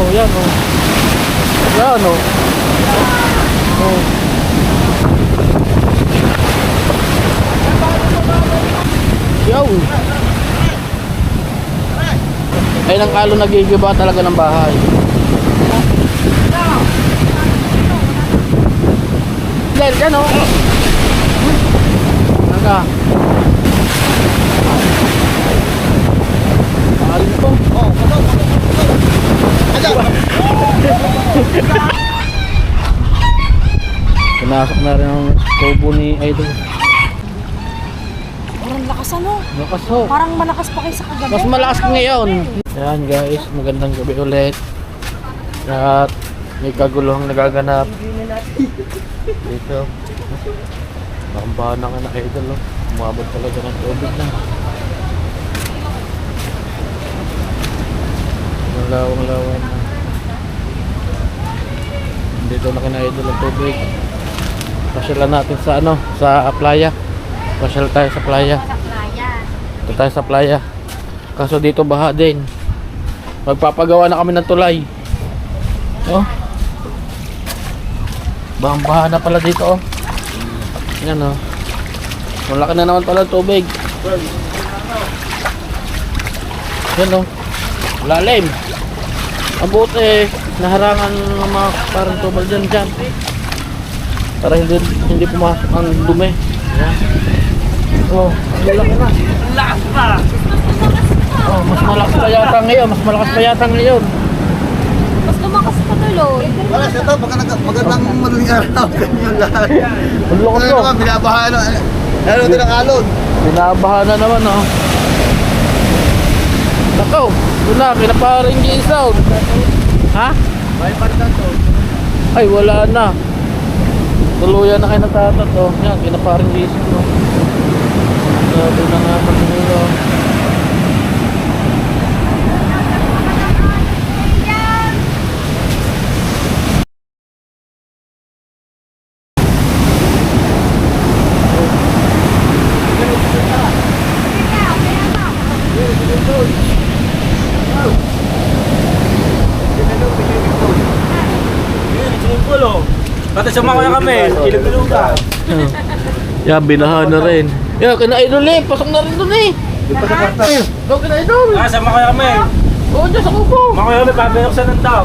Oh, yan oh. Yan oh. Oh. Yaw. Ay, ang alon nagigiba talaga ng bahay. Yan oh. Naga. Alin po. Oh, pinasok na rin ang tubo ni Idol. Parang lakas ano? Lakas ho. Parang malakas pa kayo sa kagabi. Mas malakas ngayon. Ayan guys, magandang gabi ulit. At may kaguluhang nagaganap dito. Makambahan na ka na Idol. Umabot talaga ng tubig na. Malawang-lawan na. Dito na kina Idol ang tubig. Pasyalan natin sa ano, sa playa. Pasyal tayo sa playa. Ito tayo sa playa. Kaso dito baha din. Magpapagawa na kami ng tulay. Oh. Bahang-baha na pala dito oh. Yan oh. Malaki na naman pala tubig. Yan oh. Lalim. Mabuti naharangan ng mga parang tubal dyan. Para hindi pumasok ang dumi. Yan. Oh, malaki na. Lakas pa. Oh, mas malakas pa yata ngayon. Mas malakas pa yata ngayon. Mas lumakas pa tuloy. Wala siya to, magandang madaling araw. Ganyan lahat. Ang loko Ano to. naman, binabahan na. Ano din ang alon? Binabahan na naman oh. Nako, doon na, pinaparing G-sound. Ha? May pardan to. Ay, wala na. Tuluyan na kayo natatat oh. Yan, pinaparing G-sound oh. Sabi na nga pagmula. Pati sumama na kami, ilog-ilog ka. Yan, binahan na rin. Yan, kina Idol eh. Pasok na rin doon eh. Di pa sa kwarta. Doon kina Idol. Ah, sama kaya kami. Oo, dyan sa kubo. Sama kaya kami, babinuksan ng tao.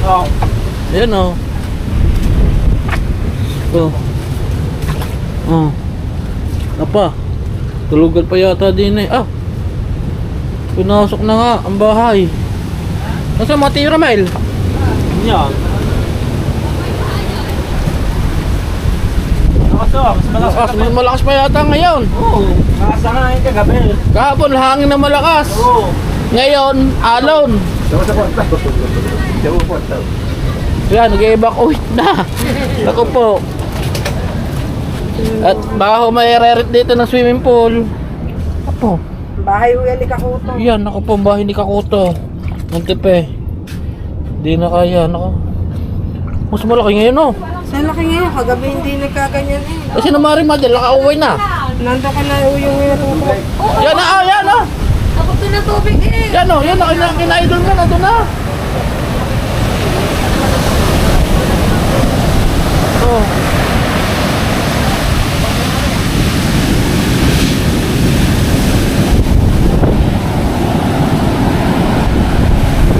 Oh. Ayan oh. Oh. Oh. Apa? Tulugan pa yata din eh. Ah. Pinasok na nga ang bahay. Nasaan mga tira, Mel? Yan. Mas malakas pa yata ngayon. Oo. Nakasangayin ka gabi. Kahapon hangin na malakas. Oo. Ngayon, alon. Sama sa kwarta. Sama sa kwarta. Yan, nag-evacuate na. Ako po. At baka ho may rerit dito ng swimming pool. Apo. Bahay huya ni Kakuto. Yan, ako po, bahay ni Kakuto. Montepe. Di na kaya, nako. Mas malaki ngayon, oh. Sa laki ngayon, kagabi hindi nagkaganyan eh. Kasi na Mari Madel, nakauwi na. Nando ka na yung Kakuto. Yan na, oh, yan, oh. Ako na tubig eh. Yan, oh, yan, kina-idol mo na, doon na. Oh.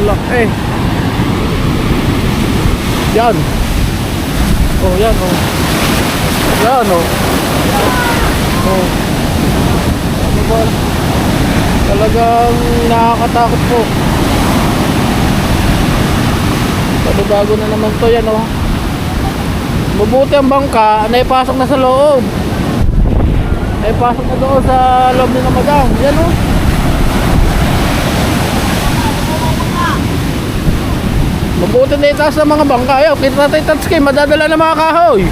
Laki. Yan. Oh, yan, oh. Yan, oh. Oh. Ano ba? Talagang nakakatakot po. Bago na naman to, yan, oh. Mabuti ang bangka, naipasok na sa loob. Naipasok na doon sa loob ni Namagang. Yan, oh. Mabuti na itaas ng mga bangka. Ayaw, kita natin touch screen, madadala ng mga kahoy.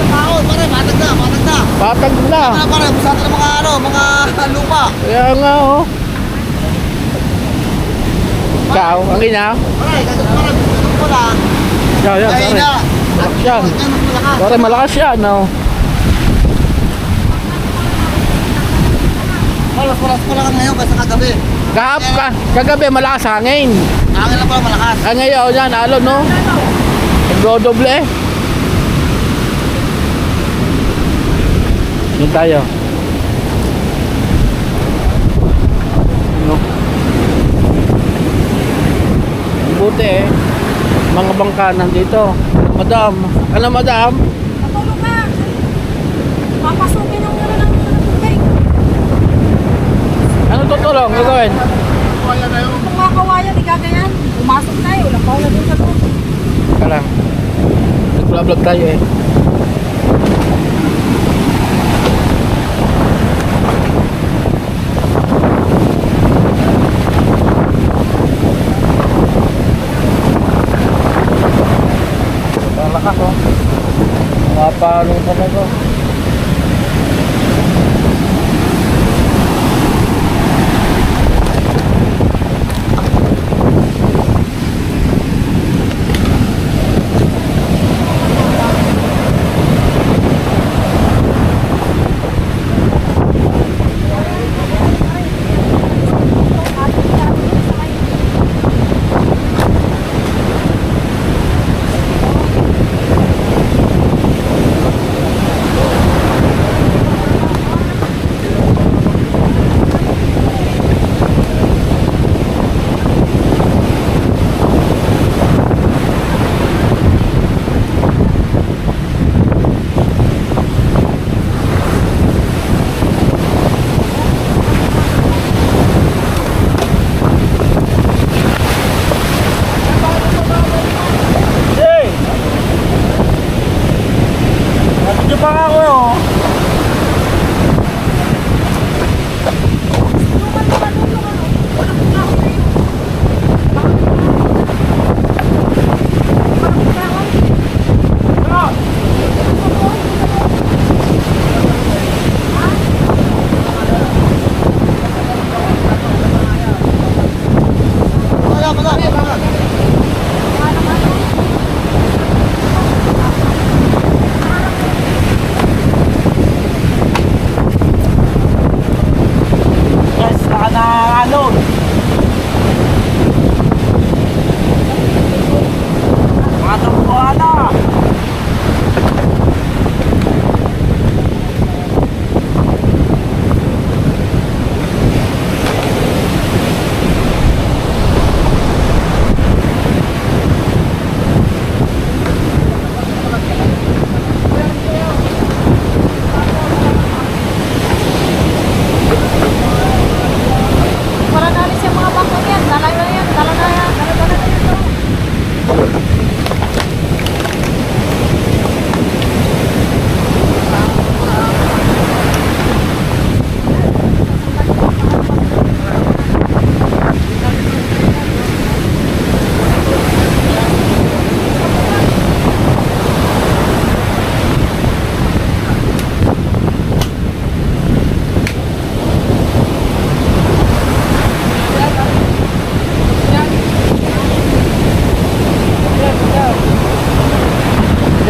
Tao, pare, matag na, matag na. Patag na. Pare, busatan ng mga lupa. Kaya nga, oh. Ikaw, ang ina. Pare, kasi pare, gusto ko lang. Yan, yan, Ay pare. na. Malakas yan. Yan, mas malakas. Pare, malakas yan, oh. Mas malakas ko lang ngayon kasi kagabi. Kagabi malakas hangin. Hangin lang ba malakas? Ngayon yan, alon no? Nagdodoble. Yun tayo. No? Buti eh. Mga bangka nandito. Madam. Ano madam? Matulog ka. Papasukin ang ng tubig. Ano tutulong? Gagawin? Kung mga kawayan, igagayan. Pumasok tayo. Walang kawayan din sa tubig. Teka lang. Nag-vlog tayo eh. Lakas oh. Mapalo talaga.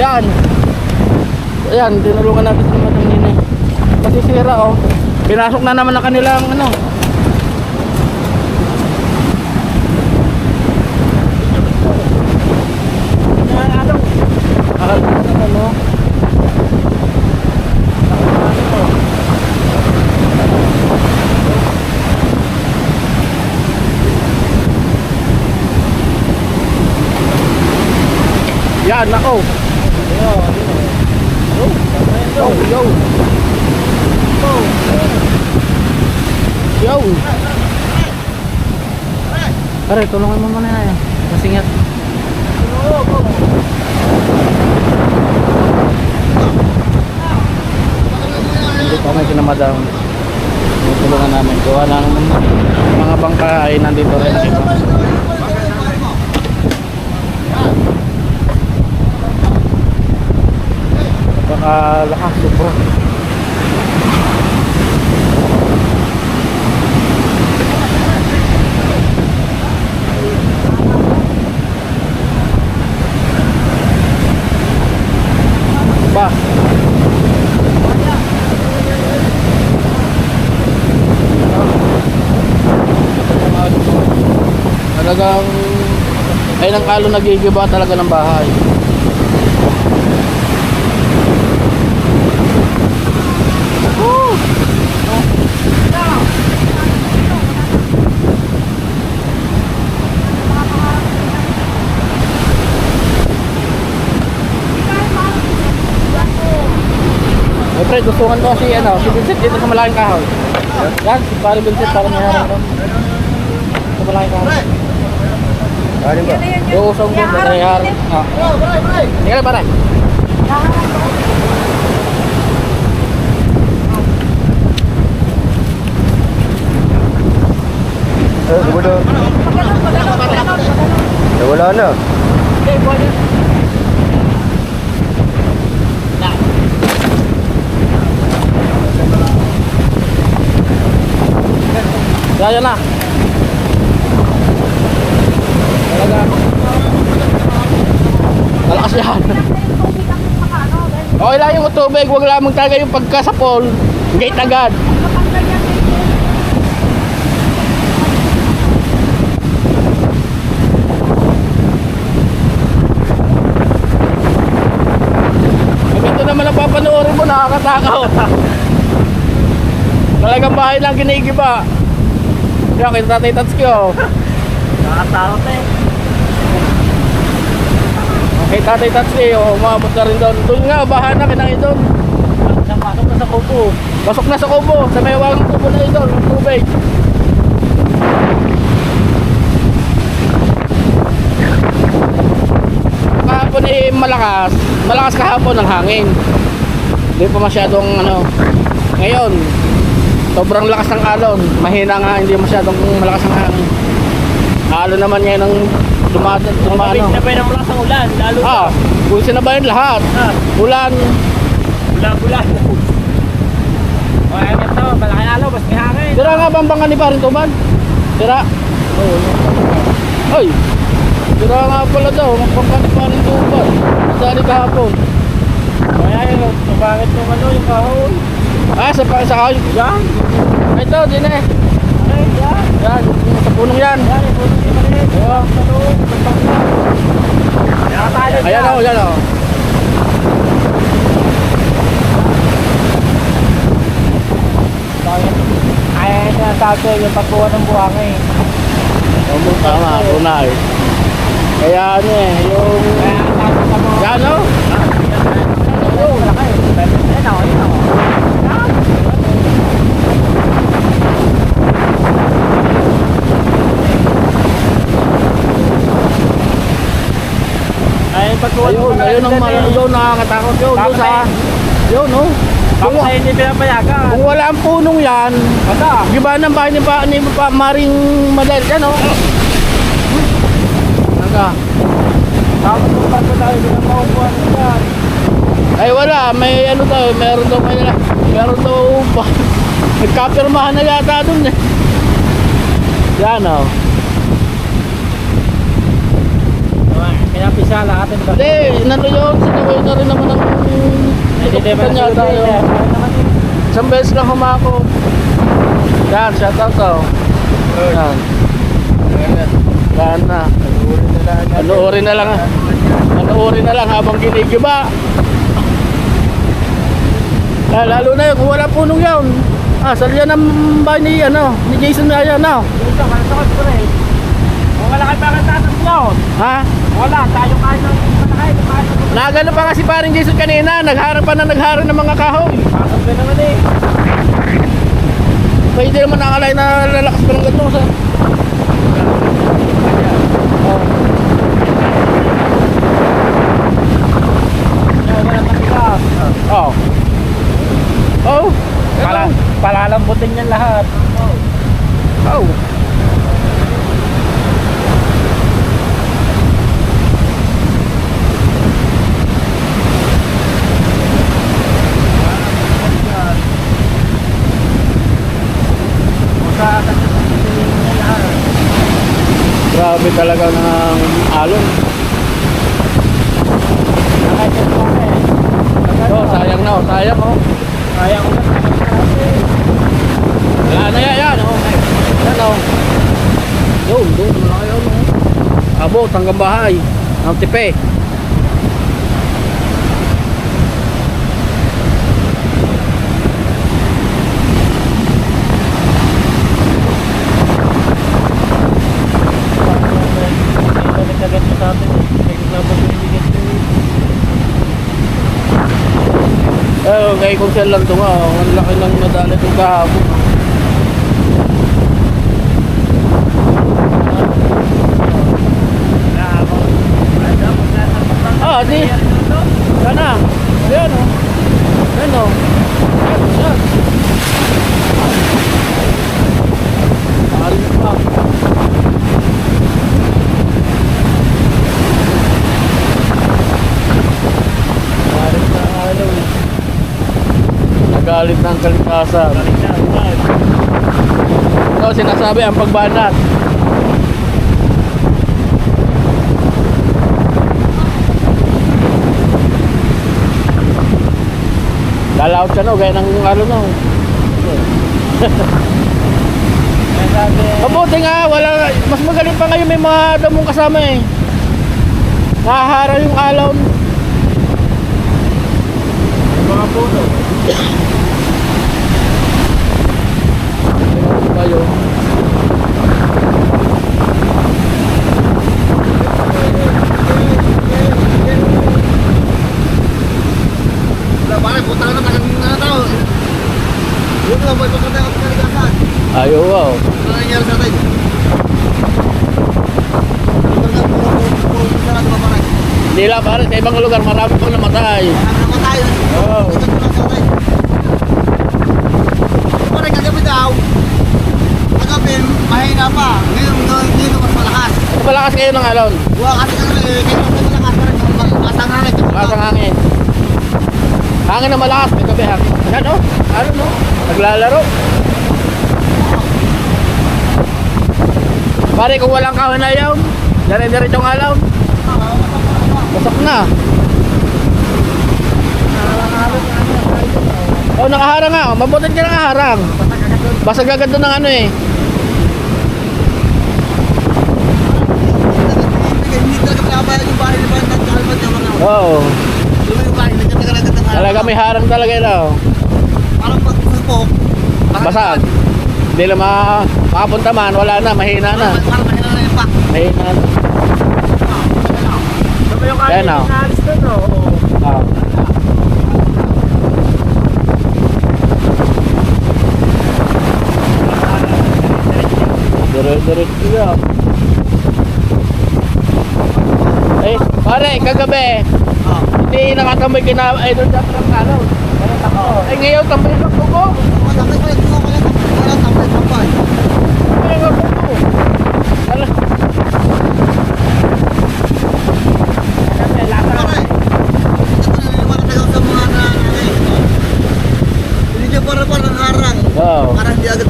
Yan. Ayan, tinulungan natin sa Madam Nina. Masisira oh. Pinasok na naman ang kanilang ano. Akal na ano. Yan, nako. Yo, yo. Yo. Pare, tulungan mo muna yan. Masingit. Hindi pa may kinamadam. Tulungan namin. Gawa ng mga bangka ay nandito rin. Baka lakas sobra. Ba. Talagang ay ng alon nagigiba talaga ng bahay. Woo! Eh, pre, gustuhan ko si Vincent dito sa malaking kahoy. Yan, si pare Vincent, parang may harang doon. Sa malaking kahoy. Ano ba? Oo, sa umbong, may harang. Ah. Sige na, pare. Siguro. Wala na. Kaya na. Talaga. Malakas yan. Okay lang yung tubig, huwag lamang talaga yung pagkasapol. Gate agad. Ito naman ang papanoorin mo, nakakatakaw. Talagang bahay lang ginigiba. Kaya kita Tatay Tatsuki, oh. Nakatakot eh. Kay Tatay Tatsuki, oh, umabot na rin doon. Doon nga, bahan na kinangin doon. Pasok na sa kubo. Pasok na sa kubo, sa may wagang kubo na ito, yung tubig. Kahapon eh, malakas kahapon ang hangin. Hindi pa masyadong ngayon, sobrang lakas ng alon. Mahina nga, hindi masyadong malakas ang hangin. Alon naman ngayon ang Mabig na ba yung malakas ang ulan? Lalo pulsin na ba yun lahat? Ulan. Bula-bula. O, ayun ito. Malaki alo, mas may hangin. Sira nga bang bangka ni Paring Tuban? Sira? Oo. Ay! Sira nga pala daw, bangka ni Paring Tuban. Dali kahapon. O, ayun. So, bakit yung yung kahon? Sa kahoy. Yan. Ito, din eh. Ay, yan. Yan, sa punong yan. Yan, yung puno yung maliit. Oo. Ayan o, yan o. Ay, sinasabi yung pagkuha ng buhangin. Tama, puna eh. Kaya yung... Yan o. Ayun ang doon nakakatakot yun. Doon sa... Yun o. Bakit ay hindi pinapayagan? Kung wala ang punong yan, giba ng bahay ni Maring Madel. Yan o. Tapos kung bago tayo din ang makukuha nila. Ay wala, may daw, meron daw pa. Nagkapirmahan na yata dun eh. Yan o. Pinapisala atin ba? Hindi, inano yun, sinaway na rin naman ang kapitan niya tayo. Isang beses lang humako. Yan, shoutout o. Yan. Yan na. Panoorin na lang habang ginigiba. Lalo na yun, kung wala punong yun. Saan yan ang bahay ni Jason na yan na. Dito, malasakot ko rin. Kung wala kayo pakatatas yun. Ha? Wala, tayo kahit ng patakain. Nagano pa kasi parang Jason kanina, nagharap ng mga kahoy. Pasok ka naman eh. Kaya hindi naman nakalay na lalakas pa ng ganito sa... Wala patigas. Oh. Palalambutin yan lahat. Oh. Grabe talaga ng alon. Sayang na, sayang oh. Sayang na. Wala na yan, oh. Yan oh. Doon na kayo, no. abot hanggang bahay ng tipe. Kay kung siya lang ito nga, ang laki lang nadali itong kahapon. Di. Sana. Ayan o. Ayan o. Ayan. Alis pa. Alis na alaw eh. Nagalit na ang kalikasan. Ito sinasabi ang pagbanat. Lalaot siya no, gaya ng ano no. Mabuti nga, wala, mas magaling pa ngayon may mga damong kasama eh. Nakahara yung alaw. Mga puno. Tayo. Ayaw wow. Ano nangyari sa atin? Hindi lang pare, sa ibang lugar marami pang namatay. Namatay. Oo. Pare kagabi daw. Kagabi, mahina pa. Ngayon mas malakas. Ano malakas kayo ng alon? Wala kasi kagabi, kaya malakas pa rin. Masang hangin. Malakas ang hangin. Hangin na malakas, may gabi hangin. Ano? Ano no? Naglalaro. Pare kung walang kahoy na yaw, dire-diretso ang alaw. Basak na. Oh, nakaharang nga. Mabutin ka nakaharang. Basag agad doon ng ano eh. Hindi talaga pinabayad yung bahay ni Bayan ng Kalmat niya. Oo. Yung bahay, hindi talaga ng Talaga may harang talaga yun. Oh. Parang pag-supok. Basag. Hindi lang makapunta man. Wala na. Mahina na. Parang mahina na yung pack. Mahina na. Ayan o. Ah. Dire-diretso yan. Eh, pare, kagabi. Hindi nakatambay kina idol dyan ng araw. Eh, ngayon tambay lang ko. Matapos pa yung mga kaya tambay. Tambay lang ko. Ala. Pare, ito na yung mga tayo sa mga hindi niya para ng harang. Oo. Parang hindi agad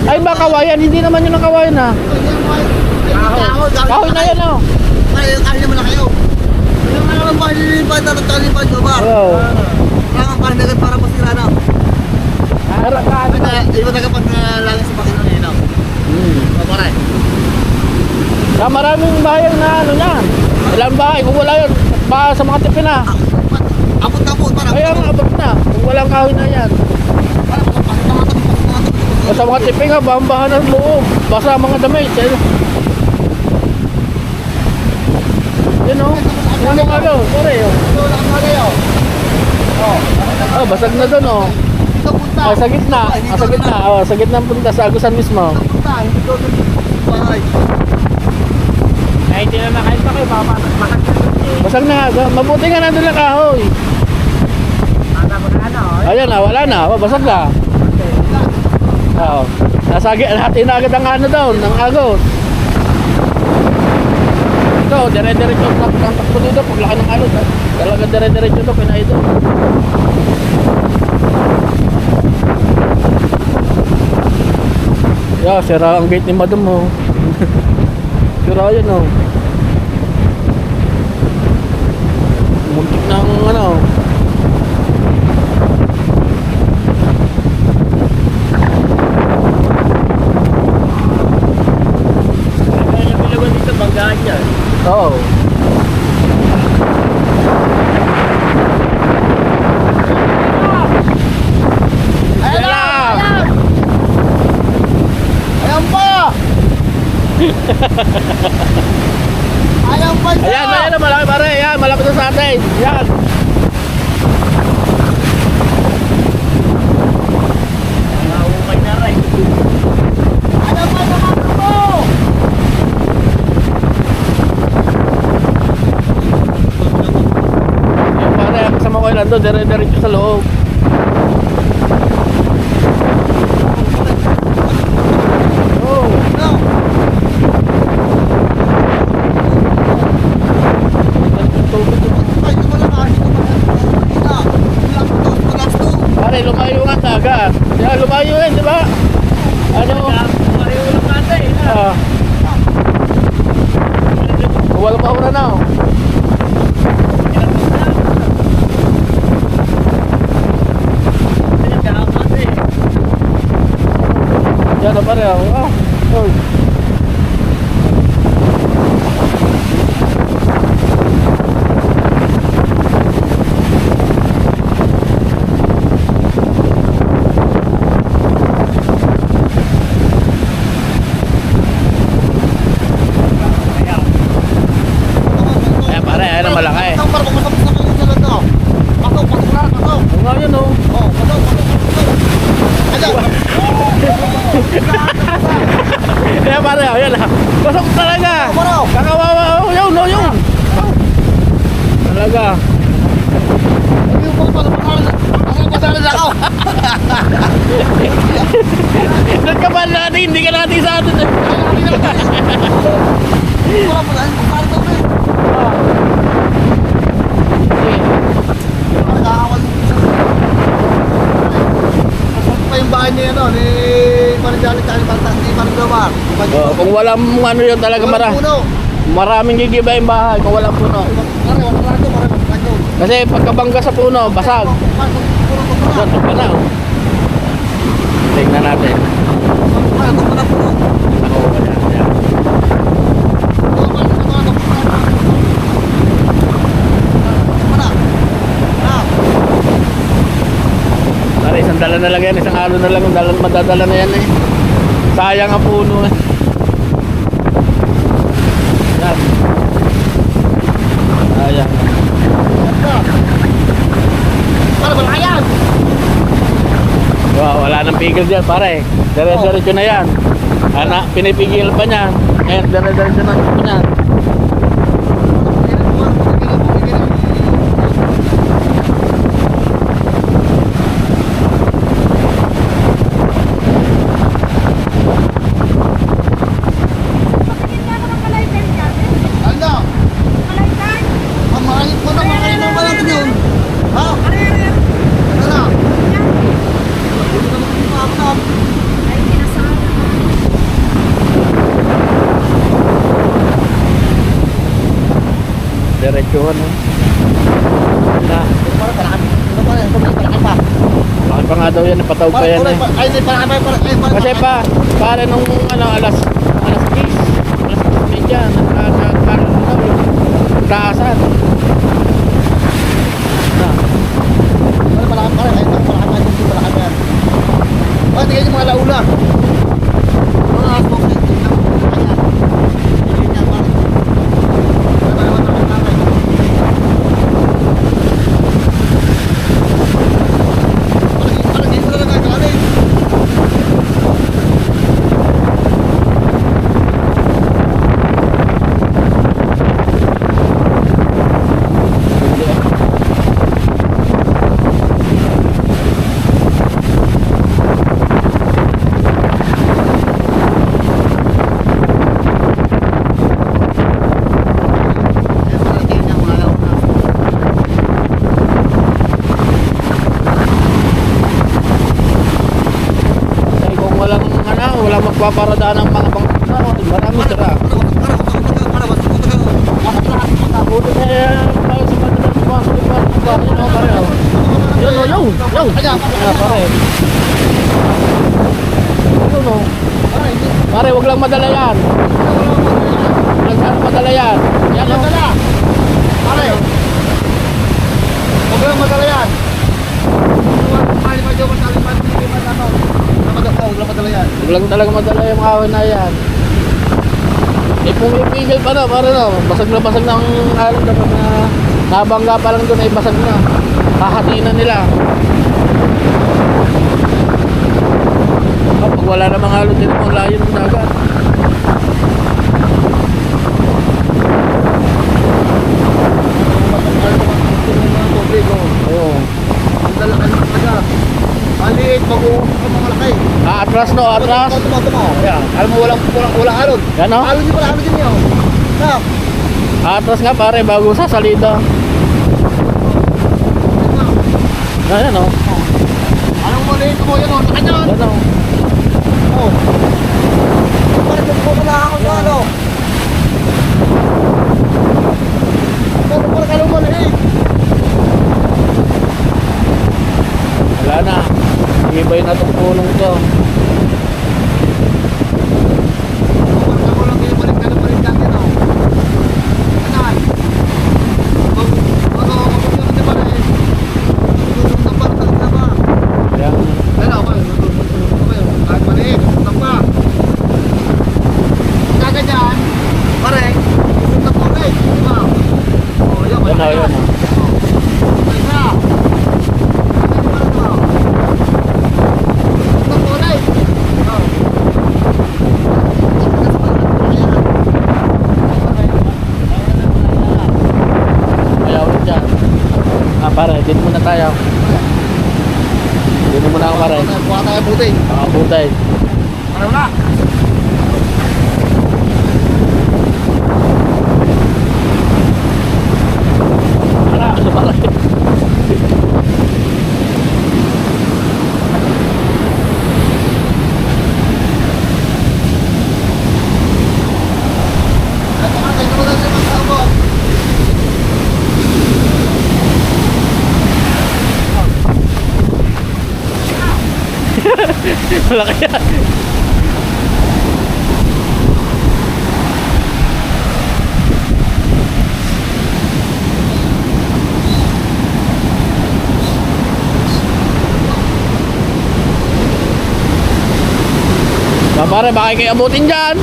Ay, ba kawayan? Hindi naman yun ang kawayan ha. Kahoy na yan oh. Kaya naman na kayo. Yung mga lang bahay nilipad, talipad ko ba? Oo. Parang parang dagat para pasira na. Iba taga pag langis sa Panginoon yun. Pare. Sa maraming bahay na ano yan. Ilang bahay, kung wala yun, baka sa mga tipi na. Apot-apot para. Kaya nga, abot na. Kung walang kahoy na yan. O sa mga tipi nga, bambahan ng loob. Basa ang mga damit. Yun o. Yun ang ano, sorry o. Oh, basag na doon o. Oh, sa gitna. Sa gitna. Oh, sa gitna ang punta sa Agusan mismo. Ay, hindi na nakain pa kayo, baka makakit. Basag na nga. Mabuti nga nandun lang kahoy. Ano mo na ano? Ayan na, wala na. Oh, basag na. Oo. Hati na agad ang ano doon, ng agos. Ito, dire-diretso ang takbo dito. Paglaki ng alon. Talaga dire-diretso ito, pinay ito. Yeah, sira ang gate ni Madam mo. Sira yan oh. Muntik na ang ano. Kaya yung pilawan dito, banggaan yan. Oo. Ayan Yan na! lang. Ayan! Ayan pa! Ayan pa siya! Ayan, ayan na, malaki pare. Ayan, malapit na sa atin. Ayan. Naumay na rin. Ayan pa sa mga ko! Ayan pare, ang kasama ko lang doon. Dire-diretso sa loob. Oh. No! Tubig. Ay, ito mo lang ah. Ito mo lang. Relax to. Pare, lumayo nga dagat. Yan, lumayo yan, di ba? Ano? Mario lang natin. Ah. Walang mahura na. Oh. Yan na pare. Oh. Oh. Ayan pare, ayan ang malaki. Pasok, para pumasok sa kayo sa loob. Pasok, pasok na, pasok. Oo nga yun oh. Oh, pasok, pasok, pasok. Ayan. Ayan pare, ayan na. Pasok talaga. Baro. Kakawawa. Oh, yun, oh, yun. Oh. Talaga. Hindi mo pa pasok na ako. Nagkapan natin, hindi ka natin sa atin. Wala pa lang, pasok to, eh. Nakakawal mo siya. Pasok pa yung bahay niya, ano, ni Marijali Kalimantan, ni Maridamar. Oh, kung walang ano yun talaga maraming gigiba yung bahay kung walang puno. Kasi pagkabangga sa puno, basag. Yan, ito na oh. Tingnan natin. Ako ba yan? Yan. Pare, isang dala na lang yan, isang araw na lang yung madadala na yan eh. Sayang ang puno eh. Yan. Sayang. Wow, wala nang pigil dyan pare. Dire-diretso na yan. Pinipigil pa niya. Ayan, dire-diretso na po niya. Pakinggan ka ng kalaytay dyan. Ano? Kalaytay. Makain mo naman natin yun. Ha? Ano na? Hindi naman kung maakap. Ay, kinasama. Diretsuhan eh. Na, Para palakad. Ano pa rin? Palakad pa. bakit pa nga daw yan, napataw pa yan eh. Ay, hindi, palakad pa. Kasi pa, pare nung ano, alas 10, alas 10 media, taasan. Na, Palakad pa rin. Ay, palakad pa. Hindi palakad pa yan. Oh, tingnan yung mga laula. Mga asbok. kasi kung walang magpaparadaan ng mga bangka, marami sira. Buti na yan, tayo sa kanila, pumasok yung mga yun o pare o. Yun o, yun, yun. Pare. Yun o. Pare, wag lang madala yan. Wag lang madala yan. Yan Walang talaga madala yung ahon na yan. Eh pumipigil pa na, para na, basag na ang alon dapat na nabangga pa lang doon ay basag na. Hahati na nila. Pag wala namang alon din mo, layo ng dagat. Oo. Ang lalaki ng taga. Maliit, mag-uumap ka mga laki. Atras no, atras. Tumo. Kaya, alam mo walang alon. Yan o. Alon din pala, alon din yun. Na, Atras nga pare, bago sa salida. Yan o. alam mo maliit mo yun o, nakanyan. Yan o. Oh. Bakit mo pala ako sa ano? Bakit pala ka lang maliit? Wala na. Ibay na itong pulong to. Bakit ako lang kayo balik ka ng balik natin o? Kanan. Bago ako yun, di ba na eh? Tutulong ng parang na ba? Yan. Ano ba? Kahit maliit, tutulong pa. Kaganyan, pare, tutulong na po ulit. Di ba? O, yun, Yan o, malaki yan yan. o. Isa. Ayaw rin dyan. Ah pare, dito muna tayo. Dito muna ako pare. Buha tayo buti. Makaputay. Para wala. Ano pare? Ito ka, ito ka sa mga sabon. Malaki yan. Pare, baka kayo abutin dyan.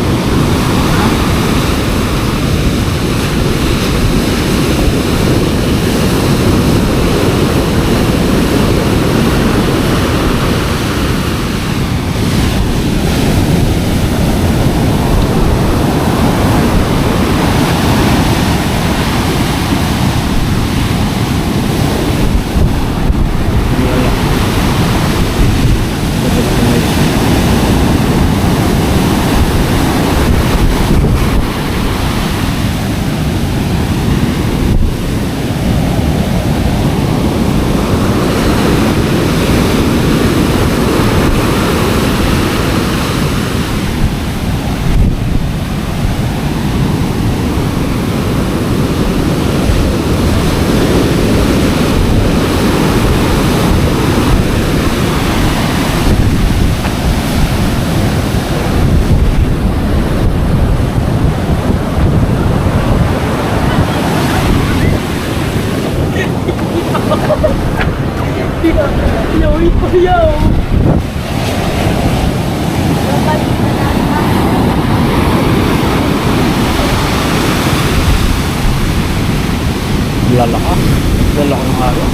Lalaka. Lalaka ng araw.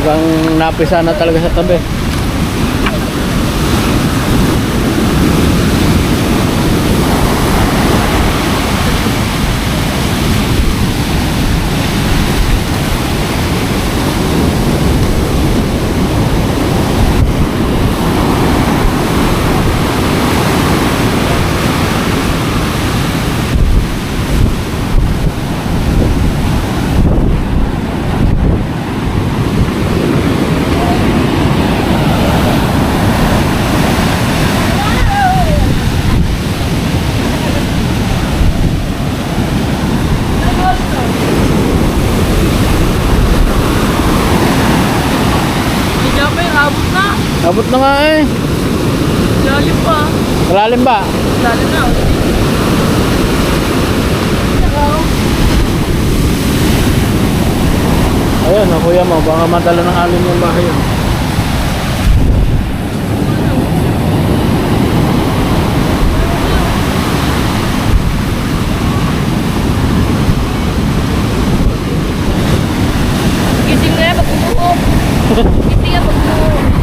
Talagang napisa na talaga sa tabi. Abot na nga eh. Lalim pa. Malalim ba? Lalim na. Ayun, kuya mo, baka madala ng alon yung bahay yun. Gising na yan, pagbubuo. Gising na pagbubuo.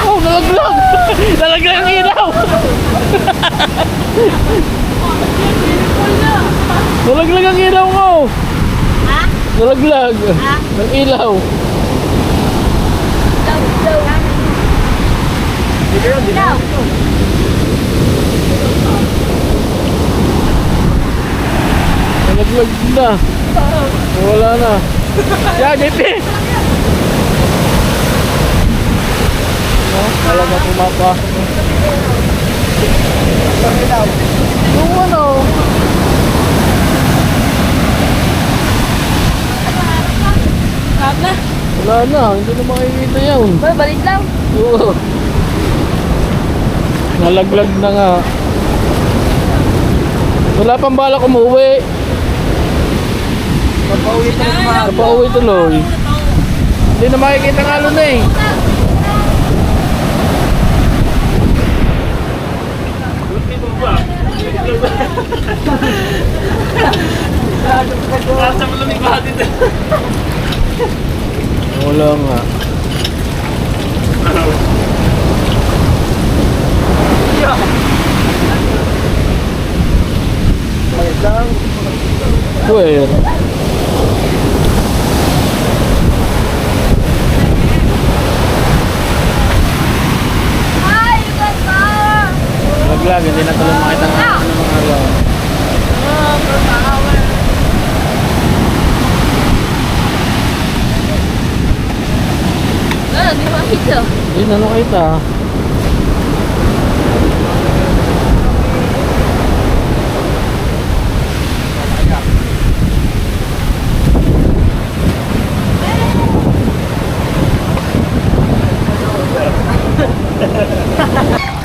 Oh, nalaglag! Nalaglag ang ilaw! Nalaglag ang ilaw ko! Ha? Nalaglag! Ha? Ang ilaw! Daw. Nalaglag na! Wala na! Yeah, JP! Talaga pumapasok. Yung ano? Lahat na. Wala na, hindi na makikita yun. Balik lang. Oo. Nalaglag na nga. Wala pang balak umuwi. Napauwi tuloy. Hindi na makikita ng alon eh. Wala nga. Wait. Naglag, hindi na tuloy makita ng ano ng araw. Di makita. Hindi na nakita.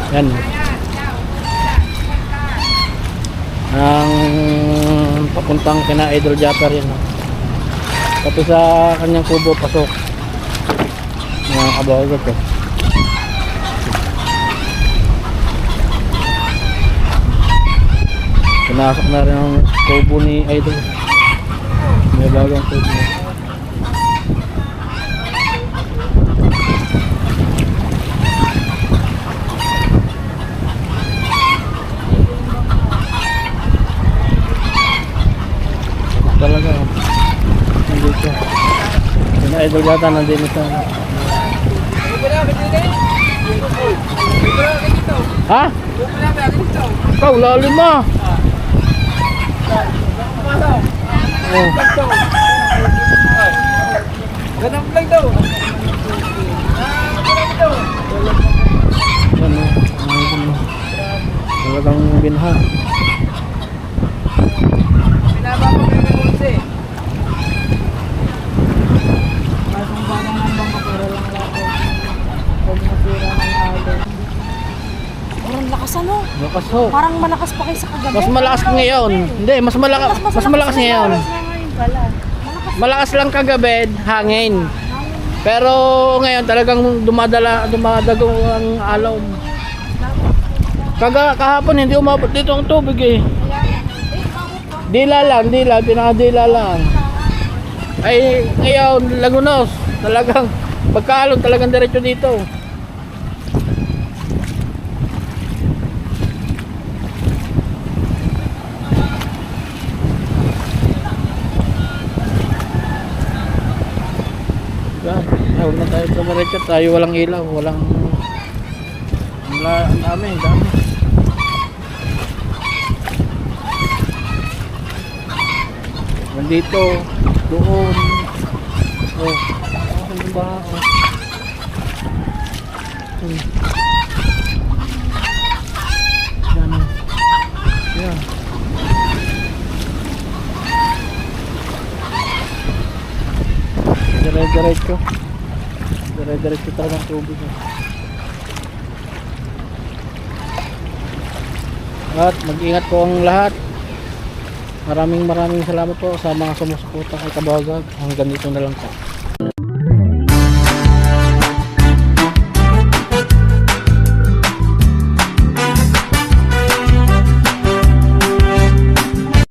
Yan. Ang papuntang kina Idol Japper yan. Pati sa kanyang kubo pasok. Mga kabawagat eh. Pinasok na rin ang kubo ni Idol. May bagong kubo. Talaga oh. Hindi siya. Yung Idol gata nandito sa ha? Ikaw, lalim mo. Oh. Ganang vlog daw. Yan o. Talagang binha. Pinaba ko may kakunsi. Sobrang lakas ano? Lakas ho. Parang malakas pa kayo sa kagabi. Mas malakas ngayon. Hindi, mas malakas ngayon. Malakas Malakas lang kagabi, hangin. Pero ngayon talagang dumadago ang alon. Kahapon hindi umabot dito ang tubig eh. Dila, pinakadila lang. Ay ngayon, Lagunos, talagang pagkaalon talagang diretso dito. Yan, huwag na tayo dumiretso, tayo walang ilaw, walang ang dami. Nandito, doon. Oh, ano ba? Oh. Yan. Yan. Dire-diretso talaga ang tubig. At mag-ingat po ang lahat. Maraming salamat po sa mga sumusuporta kay Kabawagag. Hanggang dito na lang po.